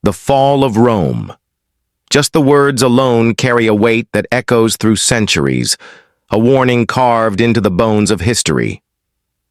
The fall of Rome. Just the words alone carry a weight that echoes through centuries, a warning carved into the bones of history.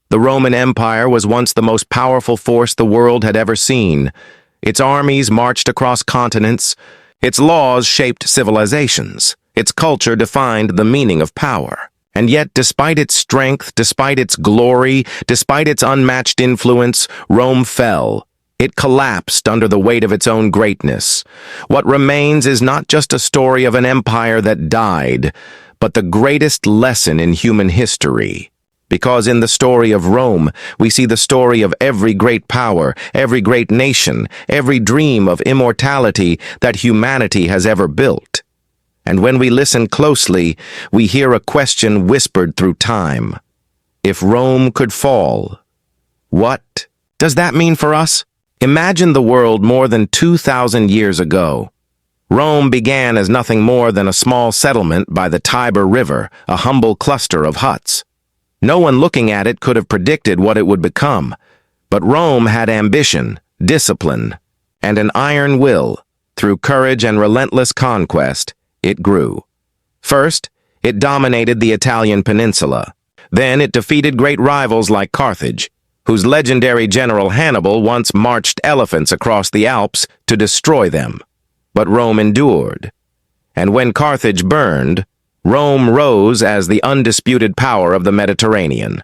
The Roman Empire was once the most powerful force the world had ever seen. Its armies marched across continents, its laws shaped civilizations, its culture defined the meaning of power. And yet, despite its strength, despite its glory, despite its unmatched influence, Rome fell. It collapsed under the weight of its own greatness. What remains is not just a story of an empire that died, but the greatest lesson in human history. Because in the story of Rome, we see the story of every great power, every great nation, every dream of immortality that humanity has ever built. And when we listen closely, we hear a question whispered through time. If Rome could fall, what does that mean for us? Imagine the world more than 2,000 years ago. Rome began as nothing more than a small settlement by the Tiber River, a humble cluster of huts. No one looking at it could have predicted what it would become. But Rome had ambition, discipline, and an iron will. Through courage and relentless conquest, it grew. First, it dominated the Italian peninsula. Then it defeated great rivals like Carthage, whose legendary general Hannibal once marched elephants across the Alps to destroy them. But Rome endured. And when Carthage burned, Rome rose as the undisputed power of the Mediterranean.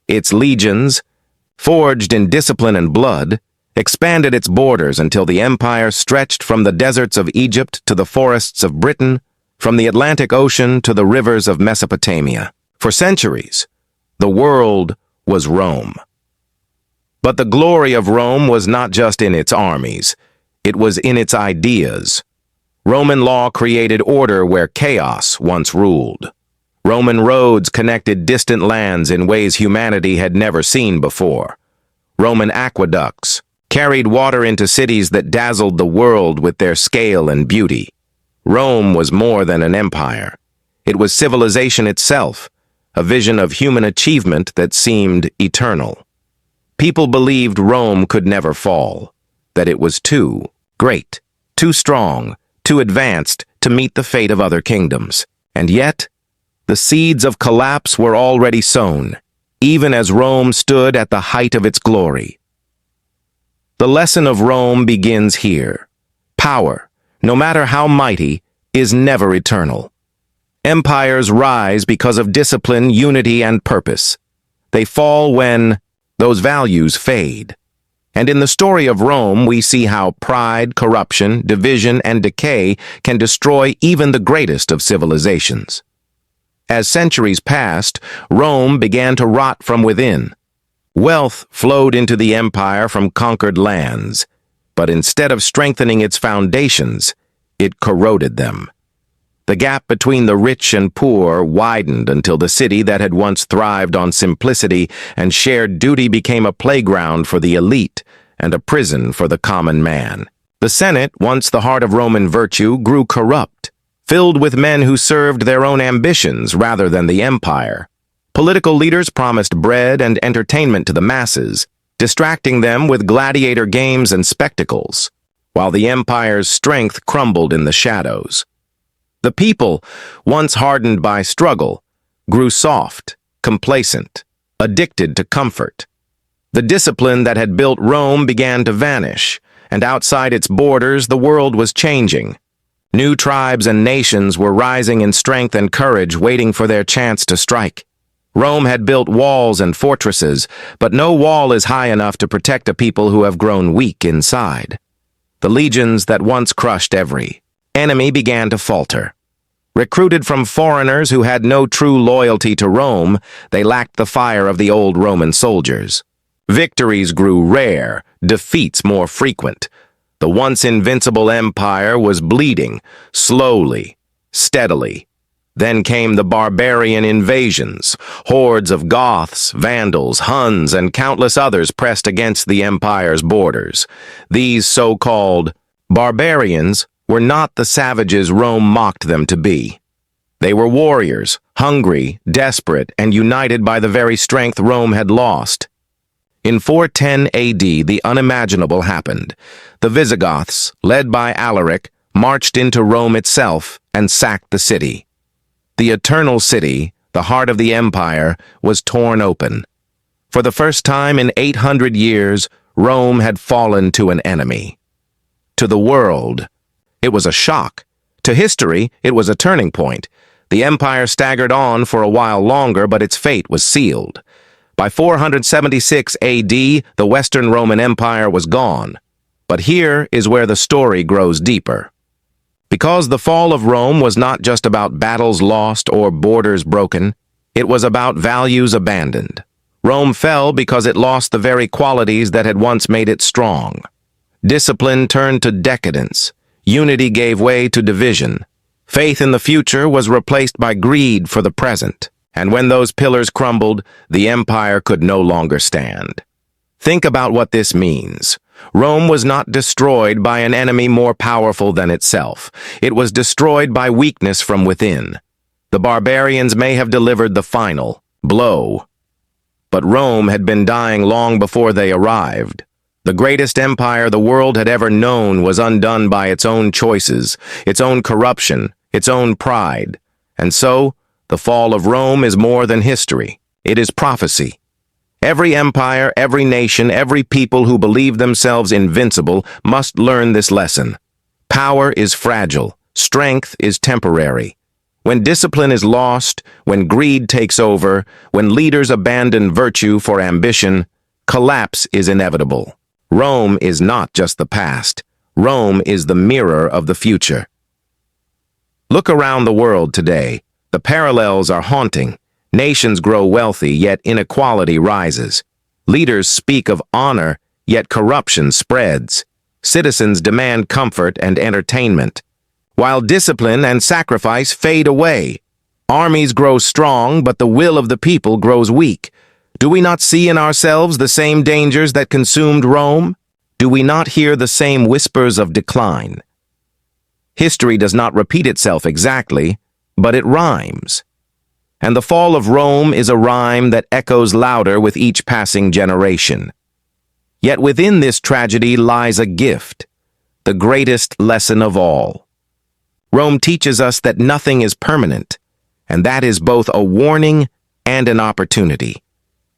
Its legions, forged in discipline and blood, expanded its borders until the empire stretched from the deserts of Egypt to the forests of Britain, from the Atlantic Ocean to the rivers of Mesopotamia. For centuries, the world was Rome. But the glory of Rome was not just in its armies, it was in its ideas. Roman law created order where chaos once ruled. Roman roads connected distant lands in ways humanity had never seen before. Roman aqueducts carried water into cities that dazzled the world with their scale and beauty. Rome was more than an empire. It was civilization itself, a vision of human achievement that seemed eternal. People believed Rome could never fall, that it was too great, too strong, too advanced to meet the fate of other kingdoms. And yet, the seeds of collapse were already sown, even as Rome stood at the height of its glory. The lesson of Rome begins here. Power, no matter how mighty, is never eternal. Empires rise because of discipline, unity, and purpose. They fall when those values fade. And in the story of Rome, we see how pride, corruption, division, and decay can destroy even the greatest of civilizations. As centuries passed, Rome began to rot from within. Wealth flowed into the empire from conquered lands, but instead of strengthening its foundations, it corroded them. The gap between the rich and poor widened until the city that had once thrived on simplicity and shared duty became a playground for the elite and a prison for the common man. The Senate, once the heart of Roman virtue, grew corrupt, filled with men who served their own ambitions rather than the empire. Political leaders promised bread and entertainment to the masses, distracting them with gladiator games and spectacles, while the empire's strength crumbled in the shadows. The people, once hardened by struggle, grew soft, complacent, addicted to comfort. The discipline that had built Rome began to vanish, and outside its borders the world was changing. New tribes and nations were rising in strength and courage, waiting for their chance to strike. Rome had built walls and fortresses, but no wall is high enough to protect a people who have grown weak inside. The legions that once crushed every enemy began to falter. Recruited from foreigners who had no true loyalty to Rome, they lacked the fire of the old Roman soldiers. Victories grew rare, defeats more frequent. The once invincible empire was bleeding, slowly, steadily. Then came the barbarian invasions. Hordes of Goths, Vandals, Huns, and countless others pressed against the empire's borders. These so-called barbarians were not the savages Rome mocked them to be. They were warriors, hungry, desperate, and united by the very strength Rome had lost. In 410 AD, the unimaginable happened. The Visigoths, led by Alaric, marched into Rome itself and sacked the city. The Eternal City, the heart of the empire, was torn open. For the first time in 800 years, Rome had fallen to an enemy. To the world, it was a shock. To history, it was a turning point. The empire staggered on for a while longer, but its fate was sealed. By 476 AD, the Western Roman Empire was gone. But here is where the story grows deeper. Because the fall of Rome was not just about battles lost or borders broken, it was about values abandoned. Rome fell because it lost the very qualities that had once made it strong. Discipline turned to decadence. Unity gave way to division. Faith in the future was replaced by greed for the present. And when those pillars crumbled, the empire could no longer stand. Think about what this means. Rome was not destroyed by an enemy more powerful than itself. It was destroyed by weakness from within. The barbarians may have delivered the final blow, but Rome had been dying long before they arrived. The greatest empire the world had ever known was undone by its own choices, its own corruption, its own pride. And so, the fall of Rome is more than history. It is prophecy. Every empire, every nation, every people who believe themselves invincible must learn this lesson. Power is fragile. Strength is temporary. When discipline is lost, when greed takes over, when leaders abandon virtue for ambition, collapse is inevitable. Rome is not just the past. Rome is the mirror of the future. Look around the world today. The parallels are haunting. Nations grow wealthy, yet inequality rises. Leaders speak of honor, yet corruption spreads. Citizens demand comfort and entertainment, while discipline and sacrifice fade away. Armies grow strong, but the will of the people grows weak. Do we not see in ourselves the same dangers that consumed Rome? Do we not hear the same whispers of decline? History does not repeat itself exactly, but it rhymes. And the fall of Rome is a rhyme that echoes louder with each passing generation. Yet within this tragedy lies a gift, the greatest lesson of all. Rome teaches us that nothing is permanent, and that is both a warning and an opportunity.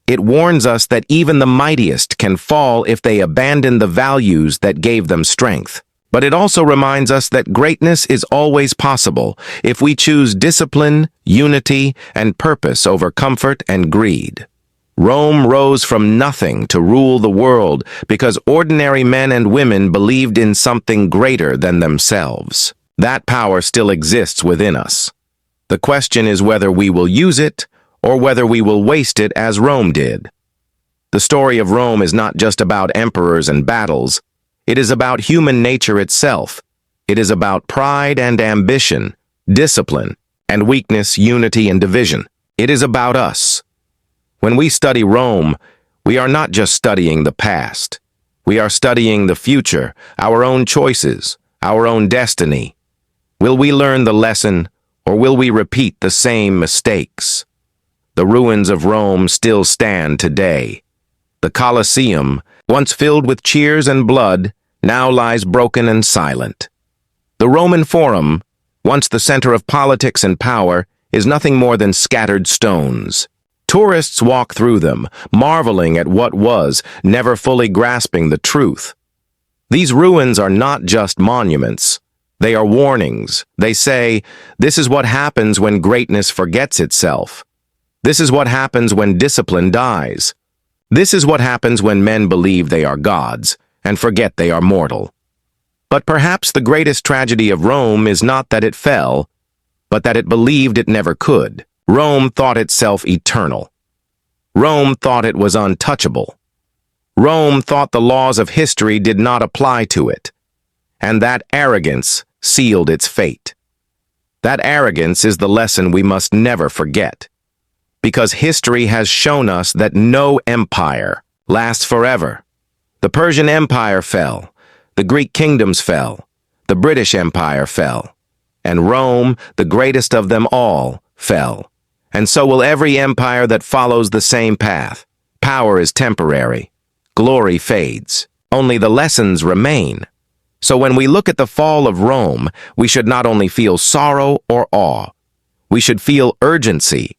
It warns us that even the mightiest can fall if they abandon the values that gave them strength. But it also reminds us that greatness is always possible if we choose discipline, unity, and purpose over comfort and greed. Rome rose from nothing to rule the world because ordinary men and women believed in something greater than themselves. That power still exists within us. The question is whether we will use it or whether we will waste it as Rome did. The story of Rome is not just about emperors and battles. It is about human nature itself. It is about pride and ambition, discipline and weakness, unity and division. It is about us. When we study Rome, we are not just studying the past. We are studying the future, our own choices, our own destiny. Will we learn the lesson, or will we repeat the same mistakes? The ruins of Rome still stand today. The Colosseum, once filled with cheers and blood, now lies broken and silent. The Roman Forum, once the center of politics and power, is nothing more than scattered stones. Tourists walk through them, marveling at what was, never fully grasping the truth. These ruins are not just monuments. They are warnings. They say, this is what happens when greatness forgets itself. This is what happens when discipline dies. This is what happens when men believe they are gods and forget they are mortal. But perhaps the greatest tragedy of Rome is not that it fell, but that it believed it never could. Rome thought itself eternal. Rome thought it was untouchable. Rome thought the laws of history did not apply to it. And that arrogance sealed its fate. That arrogance is the lesson we must never forget. Because history has shown us that no empire lasts forever. The Persian Empire fell, the Greek kingdoms fell, the British Empire fell, and Rome, the greatest of them all, fell. And so will every empire that follows the same path. Power is temporary. glory fades. Only the lessons remain. So when we look at the fall of Rome, we should not only feel sorrow or awe. We should feel urgency,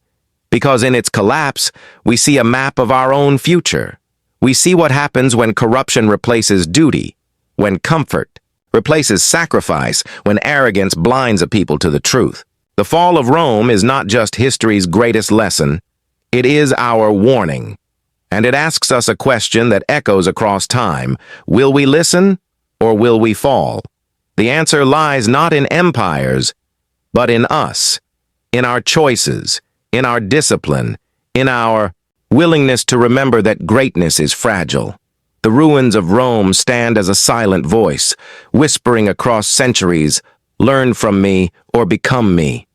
because in its collapse, we see a map of our own future. We see what happens when corruption replaces duty, when comfort replaces sacrifice, when arrogance blinds a people to the truth. The fall of Rome is not just history's greatest lesson, it is our warning. And it asks us a question that echoes across time. Will we listen, or will we fall? The answer lies not in empires, but in us, in our choices, in our discipline, in our willingness to remember that greatness is fragile. The ruins of Rome stand as a silent voice, whispering across centuries, learn from me or become me.